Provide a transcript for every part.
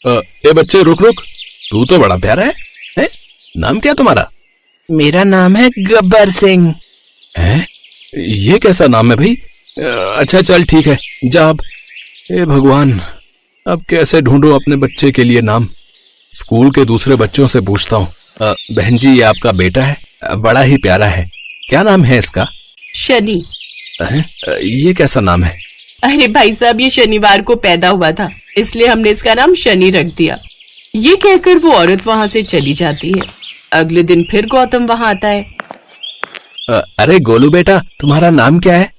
ए बच्चे रुक रुक, तू तो बड़ा प्यारा है? नाम क्या तुम्हारा? मेरा नाम है गब्बर सिंह। है? ये कैसा नाम है भाई? अच्छा चल ठीक है, जा अब। ए भगवान, अब कैसे ढूंढूं अपने बच्चे के लिए नाम? स्कूल के दूसरे बच्चों से पूछता हूँ। बहन जी, ये आपका बेटा है, बड़ा ही प्यारा है, क्या नाम है इसका? शनि। ये कैसा नाम है? अरे भाई साहब, ये शनिवार को पैदा हुआ था, इसलिए हमने इसका नाम शनि रख दिया। ये कहकर वो औरत वहाँ से चली जाती है। अगले दिन फिर गौतम वहाँ आता है। अरे गोलू बेटा, तुम्हारा नाम क्या है?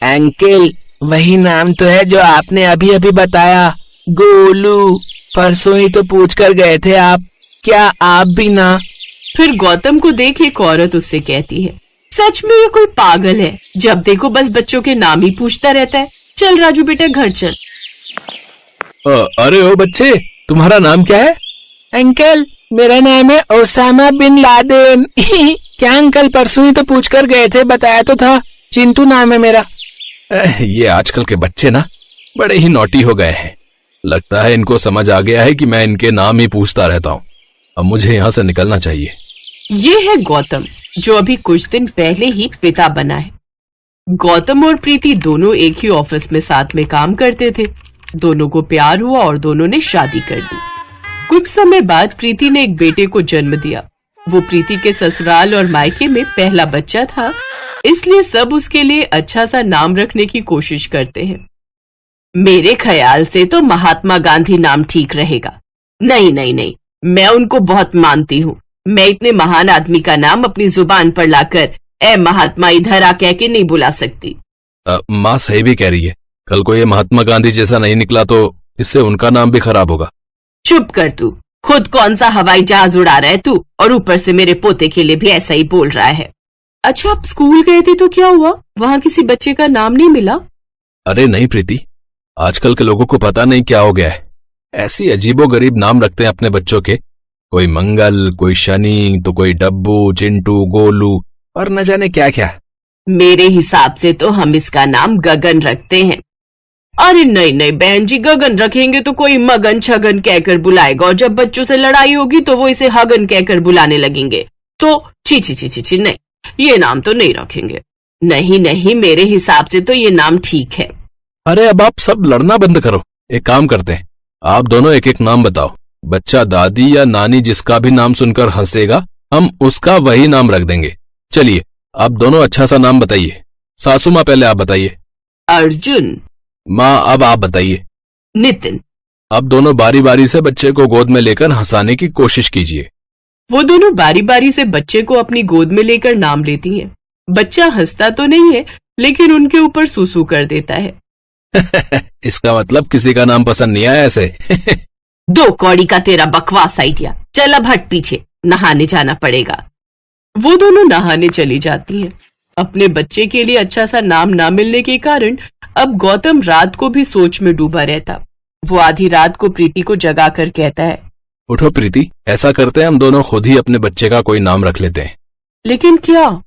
अंकल, वही नाम तो है जो आपने अभी अभी बताया, गोलू। परसों ही तो पूछ कर गए थे आप, क्या आप भी ना? फिर गौतम को देख एक औरत उससे कहती है, सच में ये कोई पागल है, जब देखो बस बच्चों के नाम ही पूछता रहता है। चल राजू बेटा, घर चल। अरे ओ बच्चे, तुम्हारा नाम क्या है? अंकल, मेरा नाम है ओसामा बिन लादेन। क्या अंकल, परसों ही तो पूछ कर गए थे, बताया तो था, चिंटू नाम है मेरा। ये आजकल के बच्चे ना बड़े ही नॉटी हो गए हैं। लगता है इनको समझ आ गया है कि मैं इनके नाम ही पूछता रहता हूँ। अब मुझे यहाँ से निकलना चाहिए। ये है गौतम, जो अभी कुछ दिन पहले ही पिता बना है। गौतम और प्रीति दोनों एक ही ऑफिस में साथ में काम करते थे। दोनों को प्यार हुआ और दोनों ने शादी कर ली। कुछ समय बाद प्रीति ने एक बेटे को जन्म दिया। वो प्रीति के ससुराल और मायके में पहला बच्चा था, इसलिए सब उसके लिए अच्छा सा नाम रखने की कोशिश करते हैं। मेरे ख्याल से तो महात्मा गांधी नाम ठीक रहेगा। नहीं नहीं नहीं, मैं उनको बहुत मानती हूँ। मैं इतने महान आदमी का नाम अपनी जुबान पर लाकर ए महात्मा इधर आ कह के नहीं बुला सकती। माँ सही भी कह रही है, कल को ये महात्मा गांधी जैसा नहीं निकला तो इससे उनका नाम भी खराब होगा। चुप कर तू, खुद कौन सा हवाई जहाज उड़ा रहा है तू, और ऊपर से मेरे पोते के लिए भी ऐसा ही बोल रहा है। अच्छा, आप स्कूल गए थे तो क्या हुआ, वहाँ किसी बच्चे का नाम नहीं मिला? अरे नहीं प्रीति, आजकल के लोगों को पता नहीं क्या हो गया है, ऐसी अजीबोगरीब नाम रखते हैं अपने बच्चों के। कोई मंगल, कोई शनि, तो कोई डब्बू, चिंटू, गोलू और न जाने क्या क्या। मेरे हिसाब से तो हम इसका नाम गगन रखते हैं। अरे नहीं नहीं बहन जी, गगन रखेंगे तो कोई मगन छगन कहकर बुलाएगा, और जब बच्चों से लड़ाई होगी तो वो इसे हगन कहकर बुलाने लगेंगे। तो ची ची ची ची ची, नहीं, ये नाम तो नहीं रखेंगे। नहीं नहीं, मेरे हिसाब से तो ये नाम ठीक है। अरे अब आप सब लड़ना बंद करो, एक काम करते हैं, आप दोनों एक एक नाम बताओ। बच्चा दादी या नानी जिसका भी नाम सुनकर हंसेगा, हम उसका वही नाम रख देंगे। चलिए, आप दोनों अच्छा सा नाम बताइए। सासू माँ पहले आप बताइए। अर्जुन। माँ अब आप बताइए। नितिन। अब दोनों बारी बारी से बच्चे को गोद में लेकर हंसाने की कोशिश कीजिए। वो दोनों बारी बारी से बच्चे को अपनी गोद में लेकर नाम लेती हैं। बच्चा हंसता तो नहीं है, लेकिन उनके ऊपर सूसू कर देता है। इसका मतलब किसी का नाम पसंद नहीं आया ऐसे। दो कौड़ी का तेरा बकवास आइडिया। चल अब हट पीछे, नहाने जाना पड़ेगा। वो दोनों नहाने चली जाती हैं। अपने बच्चे के लिए अच्छा सा नाम ना मिलने के कारण अब गौतम रात को भी सोच में डूबा रहता। वो आधी रात को प्रीति को जगा कर कहता है, उठो प्रीति, ऐसा करते हैं हम दोनों खुद ही अपने बच्चे का कोई नाम रख लेते हैं। लेकिन क्या?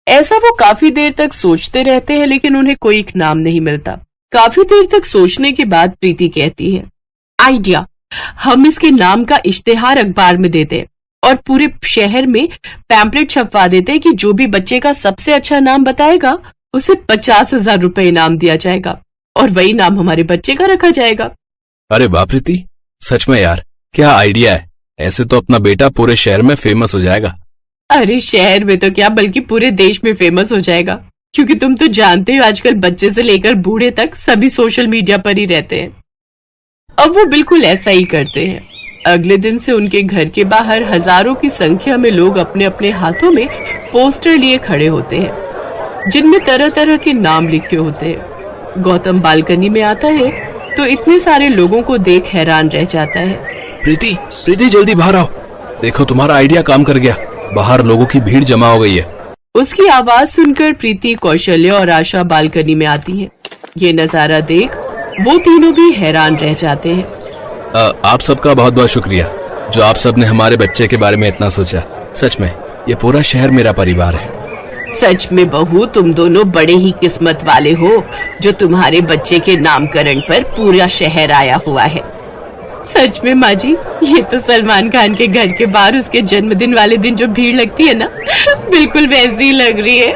ऐसा वो काफी देर तक सोचते रहते हैं, लेकिन उन्हें कोई नाम नहीं मिलता। काफी देर तक सोचने के बाद प्रीति कहती है, आइडिया, हम इसके नाम का इश्तेहार अखबार में देते हैं और पूरे शहर में पैम्पलेट छपवा देते हैं कि जो भी बच्चे का सबसे अच्छा नाम बताएगा उसे 50,000 रुपए इनाम दिया जाएगा, और वही नाम हमारे बच्चे का रखा जाएगा। अरे वाह प्रीति, सच में यार क्या आइडिया है। ऐसे तो अपना बेटा पूरे शहर में फेमस हो जाएगा। अरे शहर में तो क्या, बल्कि पूरे देश में फेमस हो जाएगा, क्योंकि तुम तो जानते हो आजकल बच्चे से लेकर बूढ़े तक सभी सोशल मीडिया पर ही रहते हैं। अब वो बिल्कुल ऐसा ही करते हैं। अगले दिन से उनके घर के बाहर हजारों की संख्या में लोग अपने अपने हाथों में पोस्टर लिए खड़े होते हैं, जिनमें तरह तरह के नाम लिखे होते हैं। गौतम बालकनी में आता है तो इतने सारे लोगों को देख हैरान रह जाता है। प्रीति, प्रीति जल्दी बाहर आओ, देखो तुम्हारा आइडिया काम कर गया, बाहर लोगों की भीड़ जमा हो गई है। उसकी आवाज सुनकर प्रीति, कौशल्य और आशा बालकनी में आती हैं। ये नजारा देख वो तीनों भी हैरान रह जाते हैं। आप सबका बहुत बहुत शुक्रिया, जो आप सब ने हमारे बच्चे के बारे में इतना सोचा। सच में ये पूरा शहर मेरा परिवार है। सच में बहू, तुम दोनों बड़े ही किस्मत वाले हो, जो तुम्हारे बच्चे के नामकरण पर पूरा शहर आया हुआ है। सच में माँ जी, ये तो सलमान खान के घर के बाहर उसके जन्मदिन वाले दिन जो भीड़ लगती है ना, बिल्कुल वैसी ही लग रही है।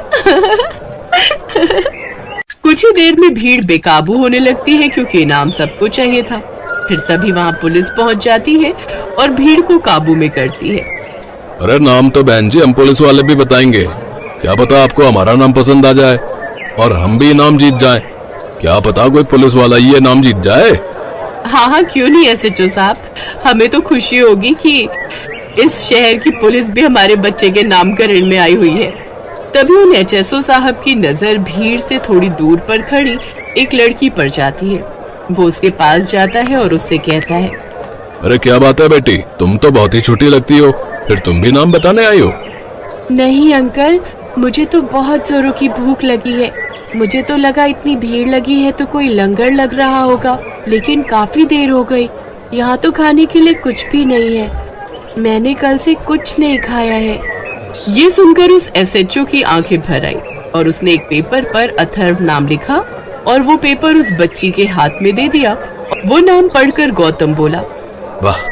कुछ ही देर में भीड़ बेकाबू होने लगती है क्योंकि इनाम सबको चाहिए था। फिर तभी वहाँ पुलिस पहुँच जाती है और भीड़ को काबू में करती है। अरे नाम तो बहन जी हम पुलिस वाले भी बताएंगे, क्या पता आपको हमारा नाम पसंद आ जाए और हम भी इनाम जीत जाए। क्या पता कोई पुलिस वाला ये नाम जीत जाए। हाँ हाँ, क्यों नहीं एसएचओ साहब, हमें तो खुशी होगी कि इस शहर की पुलिस भी हमारे बच्चे के नामकरण में आई हुई है। तभी उन एचएसओ साहब की नजर भीड़ से थोड़ी दूर पर खड़ी एक लड़की पर जाती है। वो उसके पास जाता है और उससे कहता है, अरे क्या बात है बेटी, तुम तो बहुत ही छोटी लगती हो, फिर तुम भी नाम बताने आई हो? नहीं अंकल, मुझे तो बहुत जोरों की भूख लगी है। मुझे तो लगा इतनी भीड़ लगी है तो कोई लंगर लग रहा होगा, लेकिन काफी देर हो गई। यहाँ तो खाने के लिए कुछ भी नहीं है। मैंने कल से कुछ नहीं खाया है। ये सुनकर उस एसएचओ की आंखें भर आई और उसने एक पेपर पर अथर्व नाम लिखा और वो पेपर उस बच्ची के हाथ में दे दिया। वो नाम पढ़कर गौतम बोला, वाह,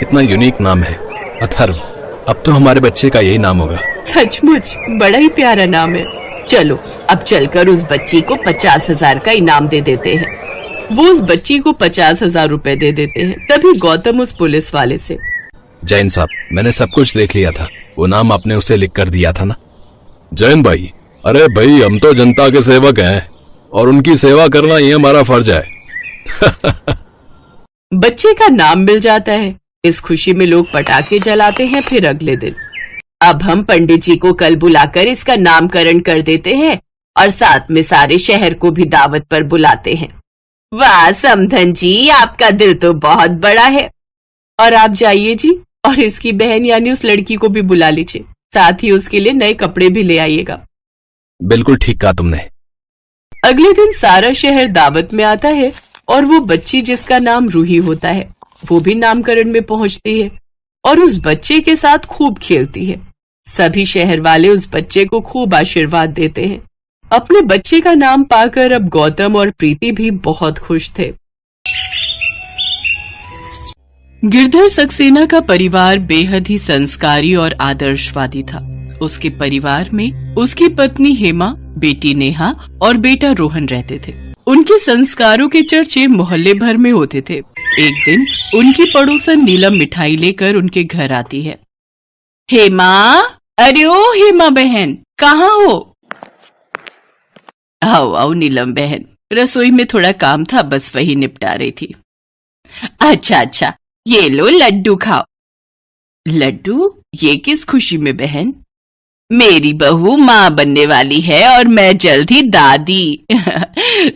इतना यूनिक नाम है, अथर्व। अब तो हमारे बच्चे का यही नाम होगा। सचमुच बड़ा ही प्यारा नाम है। चलो अब चलकर उस बच्ची को 50,000 का इनाम दे देते हैं। वो उस बच्ची को 50,000 रुपए दे देते हैं। तभी गौतम उस पुलिस वाले से, जैन साहब, मैंने सब कुछ देख लिया था, वो नाम आपने उसे लिख कर दिया था ना? जैन भाई, अरे भाई हम तो जनता के सेवक हैं और उनकी सेवा करना ये हमारा फर्ज है। बच्चे का नाम मिल जाता है। इस खुशी में लोग पटाखे जलाते हैं। फिर अगले दिन, अब हम पंडित जी को कल बुलाकर इसका नामकरण कर देते हैं और साथ में सारे शहर को भी दावत पर बुलाते हैं। वाह समधन जी, आपका दिल तो बहुत बड़ा है। और आप जाइए जी और इसकी बहन यानी उस लड़की को भी बुला लीजिए, साथ ही उसके लिए नए कपड़े भी ले आइएगा। बिल्कुल ठीक कहा तुमने। अगले दिन सारा शहर दावत में आता है और वो बच्ची जिसका नाम रूही होता है वो भी नामकरण में पहुंचती है और उस बच्चे के साथ खूब खेलती है। सभी शहर वाले उस बच्चे को खूब आशीर्वाद देते हैं। अपने बच्चे का नाम पाकर अब गौतम और प्रीति भी बहुत खुश थे। गिरधर सक्सेना का परिवार बेहद ही संस्कारी और आदर्शवादी था। उसके परिवार में उसकी पत्नी हेमा, बेटी नेहा और बेटा रोहन रहते थे। उनके संस्कारों के चर्चे मोहल्ले भर में होते थे। एक दिन उनकी पड़ोसन नीलम मिठाई लेकर उनके घर आती है। हेमा, अरे ओ हेमा बहन, कहाँ हो? आओ आओ नीलम बहन, रसोई में थोड़ा काम था, बस वही निपटा रही थी। अच्छा अच्छा, ये लो लड्डू खाओ। लड्डू? ये किस खुशी में बहन? मेरी बहू माँ बनने वाली है और मैं जल्द ही दादी।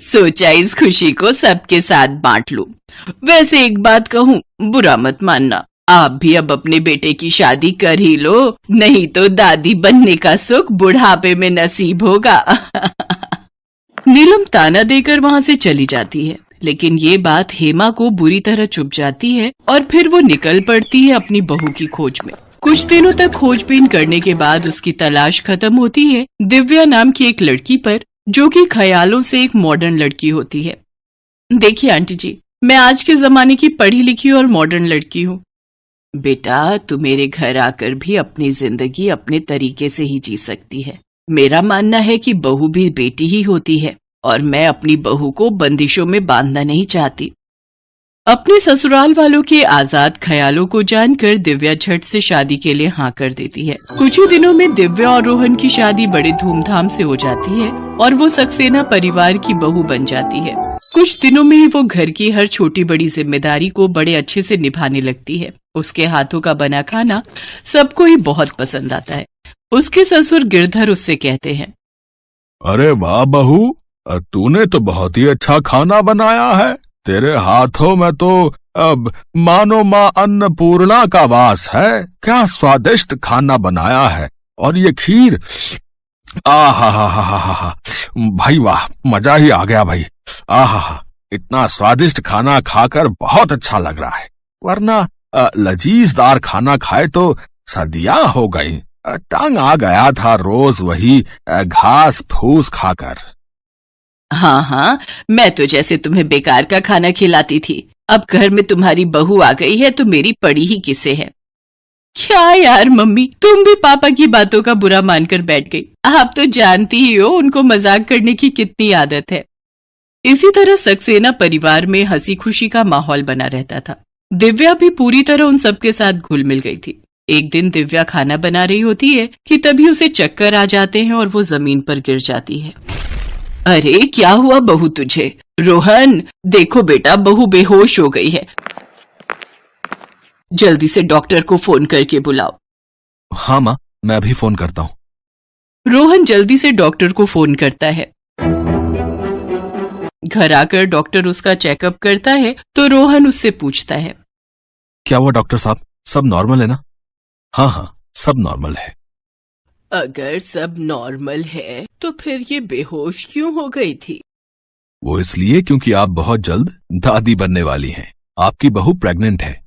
सोचा इस खुशी को सबके साथ बांट लूं। वैसे एक बात कहूँ, बुरा मत मानना, आप भी अब अपने बेटे की शादी कर ही लो, नहीं तो दादी बनने का सुख बुढ़ापे में नसीब होगा। नीलम ताना देकर वहाँ से चली जाती है, लेकिन ये बात हेमा को बुरी तरह चुभ जाती है और फिर वो निकल पड़ती है अपनी बहू की खोज में। कुछ दिनों तक खोजबीन करने के बाद उसकी तलाश खत्म होती है दिव्या नाम की एक लड़की पर, जो कि ख्यालों से एक मॉडर्न लड़की होती है। देखिए आंटी जी, मैं आज के जमाने की पढ़ी लिखी और मॉडर्न लड़की हूँ। बेटा, तू मेरे घर आकर भी अपनी जिंदगी अपने तरीके से ही जी सकती है। मेरा मानना है कि बहू भी बेटी ही होती है और मैं अपनी बहू को बंदिशों में बांधना नहीं चाहती। अपने ससुराल वालों के आजाद ख्यालों को जानकर दिव्या झट से शादी के लिए हाँ कर देती है। कुछ ही दिनों में दिव्या और रोहन की शादी बड़े धूमधाम से हो जाती है और वो सक्सेना परिवार की बहू बन जाती है। कुछ दिनों में ही वो घर की हर छोटी बड़ी जिम्मेदारी को बड़े अच्छे से निभाने लगती है। उसके हाथों का बना खाना सबको ही बहुत पसंद आता है। उसके ससुर गिरधर उससे कहते हैं, अरे वाह बहू, तूने तो बहुत ही अच्छा खाना बनाया है। तेरे हाथों में तो अब मानो माँ अन्नपूर्णा का वास है। क्या स्वादिष्ट खाना बनाया है। और ये खीर, आहा, भाई वाह, मजा ही आ गया भाई। आहा, इतना स्वादिष्ट खाना खाकर बहुत अच्छा लग रहा है, वरना लजीजदार खाना खाए तो सर्दियां हो गई। तंग आ गया था रोज वही घास फूस खाकर। हाँ हाँ, मैं तो जैसे तुम्हें बेकार का खाना खिलाती थी, अब घर में तुम्हारी बहू आ गई है तो मेरी पड़ी ही किसे है। क्या यार मम्मी, तुम भी पापा की बातों का बुरा मानकर बैठ गई। आप तो जानती ही हो उनको मजाक करने की कितनी आदत है। इसी तरह सक्सेना परिवार में हंसी खुशी का माहौल बना रहता था। दिव्या भी पूरी तरह उन सबके साथ घुल मिल गई थी। एक दिन दिव्या खाना बना रही होती है कि तभी उसे चक्कर आ जाते हैं और वो जमीन पर गिर जाती है। अरे क्या हुआ बहू तुझे? रोहन देखो बेटा, बहू बेहोश हो गई है, जल्दी से डॉक्टर को फोन करके बुलाओ। हाँ माँ, मैं अभी फोन करता हूँ। रोहन जल्दी से डॉक्टर को फोन करता है। घर आकर डॉक्टर उसका चेकअप करता है तो रोहन उससे पूछता है, क्या हुआ डॉक्टर साहब, सब नॉर्मल है ना? हाँ हाँ, सब नॉर्मल है। अगर सब नॉर्मल है तो फिर ये बेहोश क्यों हो गई थी? वो इसलिए क्योंकि आप बहुत जल्द दादी बनने वाली हैं। आपकी बहू प्रेग्नेंट है।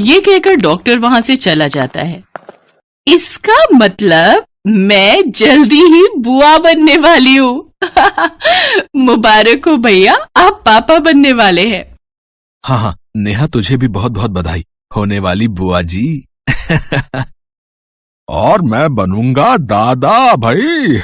ये कहकर डॉक्टर वहां से चला जाता है। इसका मतलब मैं जल्दी ही बुआ बनने वाली हूँ। मुबारक हो भैया, आप पापा बनने वाले हैं। हाँ हाँ नेहा, तुझे भी बहुत बहुत बधाई, होने वाली बुआ जी। और मैं बनूंगा दादा भाई।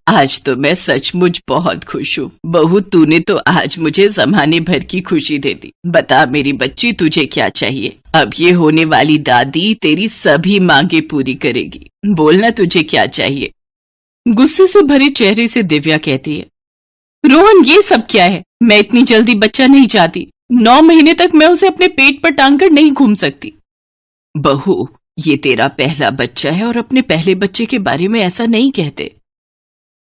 आज तो मैं सचमुच बहुत खुश हूँ। बहू तूने तो आज मुझे जमाने भर की खुशी दे दी। बता मेरी बच्ची, तुझे क्या चाहिए? अब ये होने वाली दादी तेरी सभी मांगे पूरी करेगी। बोलना तुझे क्या चाहिए? गुस्से से भरे चेहरे से दिव्या कहती है, रोहन ये सब क्या है? मैं इतनी जल्दी बच्चा नहीं चाहती। 9 महीने तक मैं उसे अपने पेट पर टांग कर नहीं घूम सकती। बहू, ये तेरा पहला बच्चा है और अपने पहले बच्चे के बारे में ऐसा नहीं कहते।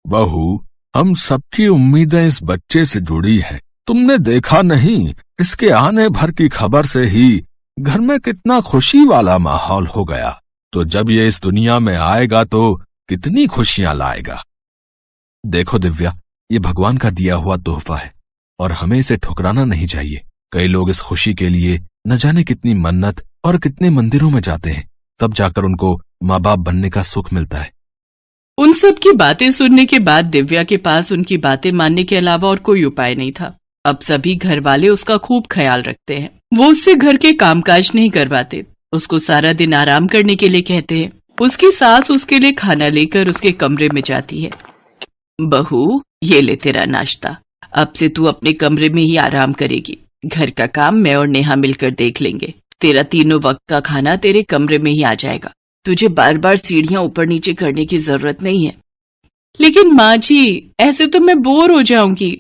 बहू, हम सबकी उम्मीदें इस बच्चे से जुड़ी हैं। तुमने देखा नहीं, इसके आने भर की खबर से ही घर में कितना खुशी वाला माहौल हो गया। तो जब ये इस दुनिया में आएगा तो कितनी खुशियां लाएगा। देखो दिव्या, ये भगवान का दिया हुआ तोहफा है और हमें इसे ठुकराना नहीं चाहिए। कई लोग इस खुशी के लिए न जाने कितनी मन्नत और कितने मंदिरों में जाते हैं, तब जाकर उनको माँ बाप बनने का सुख मिलता है। उन सब की बातें सुनने के बाद दिव्या के पास उनकी बातें मानने के अलावा और कोई उपाय नहीं था। अब सभी घर वाले उसका खूब ख्याल रखते हैं। वो उससे घर के कामकाज नहीं करवाते, उसको सारा दिन आराम करने के लिए कहते हैं। उसकी सास उसके लिए खाना लेकर उसके कमरे में जाती है। बहू, ये ले तेरा नाश्ता। अब से तू अपने कमरे में ही आराम करेगी। घर का काम मैं और नेहा मिलकर देख लेंगे। तेरा तीनों वक्त का खाना तेरे कमरे में ही आ जाएगा। तुझे बार बार सीढ़ियां ऊपर नीचे करने की जरूरत नहीं है। लेकिन माँ जी, ऐसे तो मैं बोर हो जाऊंगी।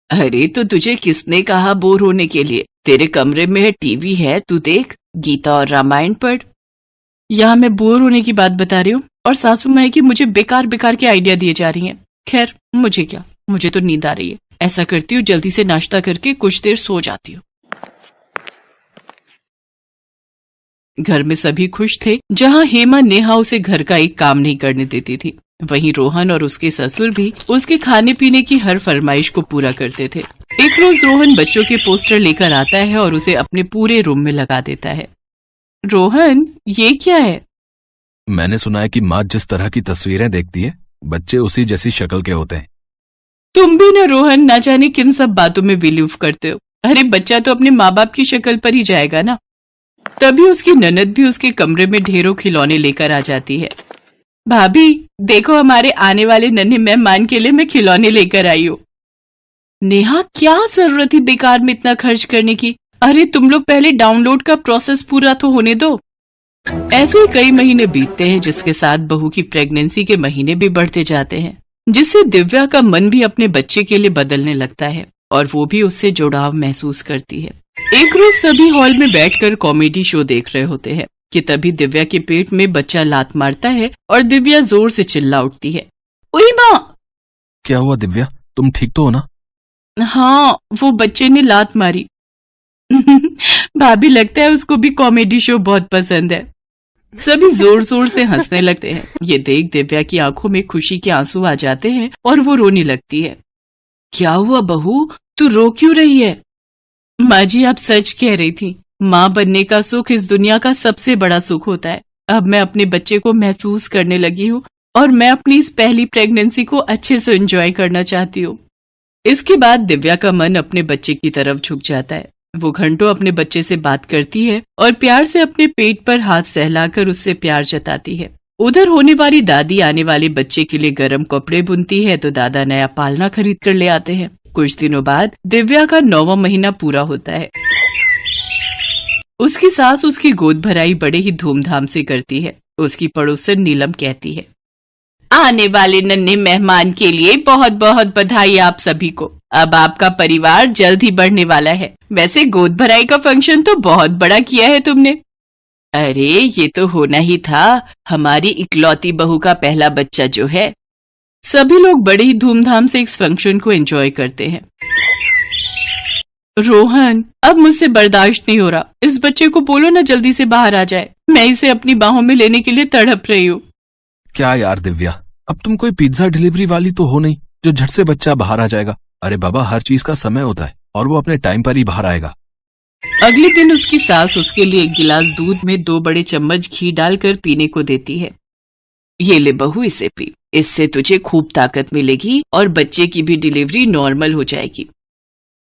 अरे तो तुझे किसने कहा बोर होने के लिए? तेरे कमरे में टीवी है, तू देख, गीता और रामायण पढ़। यहाँ मैं बोर होने की बात बता रही हूँ और सासू माँ की मुझे बेकार बेकार के आइडिया दिए जा रही हैं। खैर मुझे क्या, मुझे तो नींद आ रही है। ऐसा करती हूँ, जल्दी से नाश्ता करके कुछ देर सो जाती हूँ। घर में सभी खुश थे। जहाँ हेमा नेहा उसे घर का एक काम नहीं करने देती थी, वहीं रोहन और उसके ससुर भी उसके खाने पीने की हर फरमाइश को पूरा करते थे। एक रोज रोहन बच्चों के पोस्टर लेकर आता है और उसे अपने पूरे रूम में लगा देता है। रोहन, ये क्या है? मैंने सुना है कि माँ जिस तरह की तस्वीरें देखती है, बच्चे उसी जैसी शक्ल के होते हैं। तुम भी ना रोहन, ना जाने किन सब बातों में बिलीव करते हो। अरे बच्चा तो अपने माँ बाप की शक्ल पर ही जाएगा ना। तभी उसकी ननद भी उसके कमरे में ढेरों खिलौने लेकर आ जाती है। भाभी देखो, हमारे आने वाले नन्हे मेहमान के लिए मैं खिलौने लेकर आई हूँ। नेहा, क्या जरूरत थी बेकार में इतना खर्च करने की? अरे तुम लोग पहले डाउनलोड का प्रोसेस पूरा तो होने दो। ऐसे ही कई महीने बीतते हैं, जिसके साथ बहू की प्रेगनेंसी के महीने भी बढ़ते जाते हैं, जिससे दिव्या का मन भी अपने बच्चे के लिए बदलने लगता है और वो भी उससे जुड़ाव महसूस करती है। एक रोज सभी हॉल में बैठकर कॉमेडी शो देख रहे होते हैं कि तभी दिव्या के पेट में बच्चा लात मारता है और दिव्या जोर से चिल्ला उठती है, उई माँ! क्या हुआ दिव्या, तुम ठीक तो हो ना? हाँ, वो बच्चे ने लात मारी। भाभी, लगता है उसको भी कॉमेडी शो बहुत पसंद है। सभी जोर जोर से हंसने लगते हैं। ये देख दिव्या की आंखों में खुशी के आंसू आ जाते हैं और वो रोने लगती है। क्या हुआ बहू, तू रो क्यों रही है? माँ जी, आप सच कह रही थी। माँ बनने का सुख इस दुनिया का सबसे बड़ा सुख होता है। अब मैं अपने बच्चे को महसूस करने लगी हूँ और मैं अपनी इस पहली प्रेगनेंसी को अच्छे से एंजॉय करना चाहती हूँ। इसके बाद दिव्या का मन अपने बच्चे की तरफ झुक जाता है। वो घंटों अपने बच्चे से बात करती है और प्यार से अपने पेट पर हाथ सहलाकर उससे प्यार जताती है। उधर होने वाली दादी आने वाले बच्चे के लिए गर्म कपड़े बुनती है तो दादा नया पालना खरीद कर ले आते हैं। कुछ दिनों बाद दिव्या का 9वां महीना पूरा होता है। उसकी सास उसकी गोद भराई बड़े ही धूमधाम से करती है। उसकी पड़ोसन नीलम कहती है, आने वाले नन्हे मेहमान के लिए बहुत बहुत बधाई आप सभी को। अब आपका परिवार जल्द ही बढ़ने वाला है। वैसे गोद भराई का फंक्शन तो बहुत बड़ा किया है तुमने। अरे ये तो होना ही था, हमारी इकलौती बहू का पहला बच्चा जो है। सभी लोग बड़े ही धूमधाम से इस फंक्शन को एंजॉय करते हैं। रोहन, अब मुझसे बर्दाश्त नहीं हो रहा। इस बच्चे को बोलो ना जल्दी से बाहर आ जाए। मैं इसे अपनी बाहों में लेने के लिए तड़प रही हूँ। क्या यार दिव्या, अब तुम कोई पिज्जा डिलीवरी वाली तो हो नहीं जो झट से बच्चा बाहर आ जाएगा। अरे बाबा, हर चीज का समय होता है और वो अपने टाइम पर ही बाहर आएगा। अगले दिन उसकी सास उसके लिए 1 गिलास दूध में 2 बड़े चम्मच घी डालकर पीने को देती है। ये ले बहू, इसे पी। इससे तुझे खूब ताकत मिलेगी और बच्चे की भी डिलीवरी नॉर्मल हो जाएगी।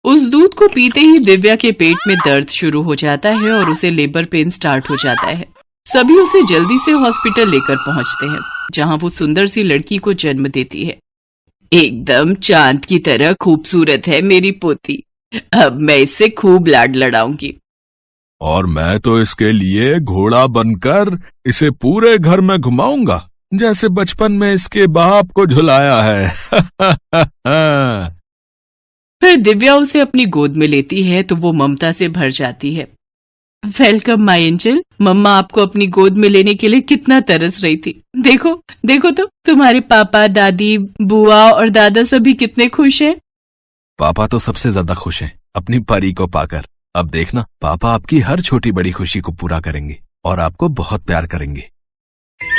उस दूध को पीते ही दिव्या के पेट में दर्द शुरू हो जाता है और उसे लेबर पेन स्टार्ट हो जाता है। सभी उसे जल्दी से हॉस्पिटल लेकर पहुंचते हैं, जहां वो सुंदर सी लड़की को जन्म देती है। एकदम चांद की तरह खूबसूरत है मेरी पोती। अब मैं इससे खूब लाड लड़ाऊंगी। और मैं तो इसके लिए घोड़ा बनकर इसे पूरे घर में घुमाऊंगा, जैसे बचपन में इसके बाप को झुलाया है। फिर दिव्या उसे अपनी गोद में लेती है तो वो ममता से भर जाती है। Welcome my angel. मम्मा आपको अपनी गोद में लेने के लिए कितना तरस रही थी। देखो देखो तो तुम्हारे पापा, दादी, बुआ और दादा सभी कितने खुश हैं। पापा तो सबसे ज्यादा खुश हैं अपनी परी को पाकर। अब देखना, पापा आपकी हर छोटी बड़ी खुशी को पूरा करेंगे और आपको बहुत प्यार करेंगे।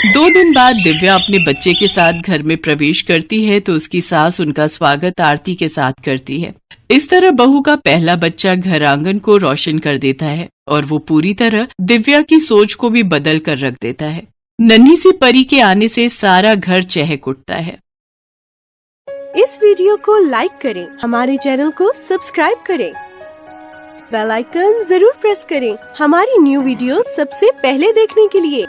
2 दिन बाद दिव्या अपने बच्चे के साथ घर में प्रवेश करती है तो उसकी सास उनका स्वागत आरती के साथ करती है। इस तरह बहू का पहला बच्चा घर आंगन को रोशन कर देता है और वो पूरी तरह दिव्या की सोच को भी बदल कर रख देता है। नन्ही सी परी के आने से सारा घर चहक उठता है। इस वीडियो को लाइक करें, हमारे चैनल को सब्सक्राइब करें, बेल आइकन जरूर प्रेस करें हमारी न्यू वीडियो सबसे पहले देखने के लिए।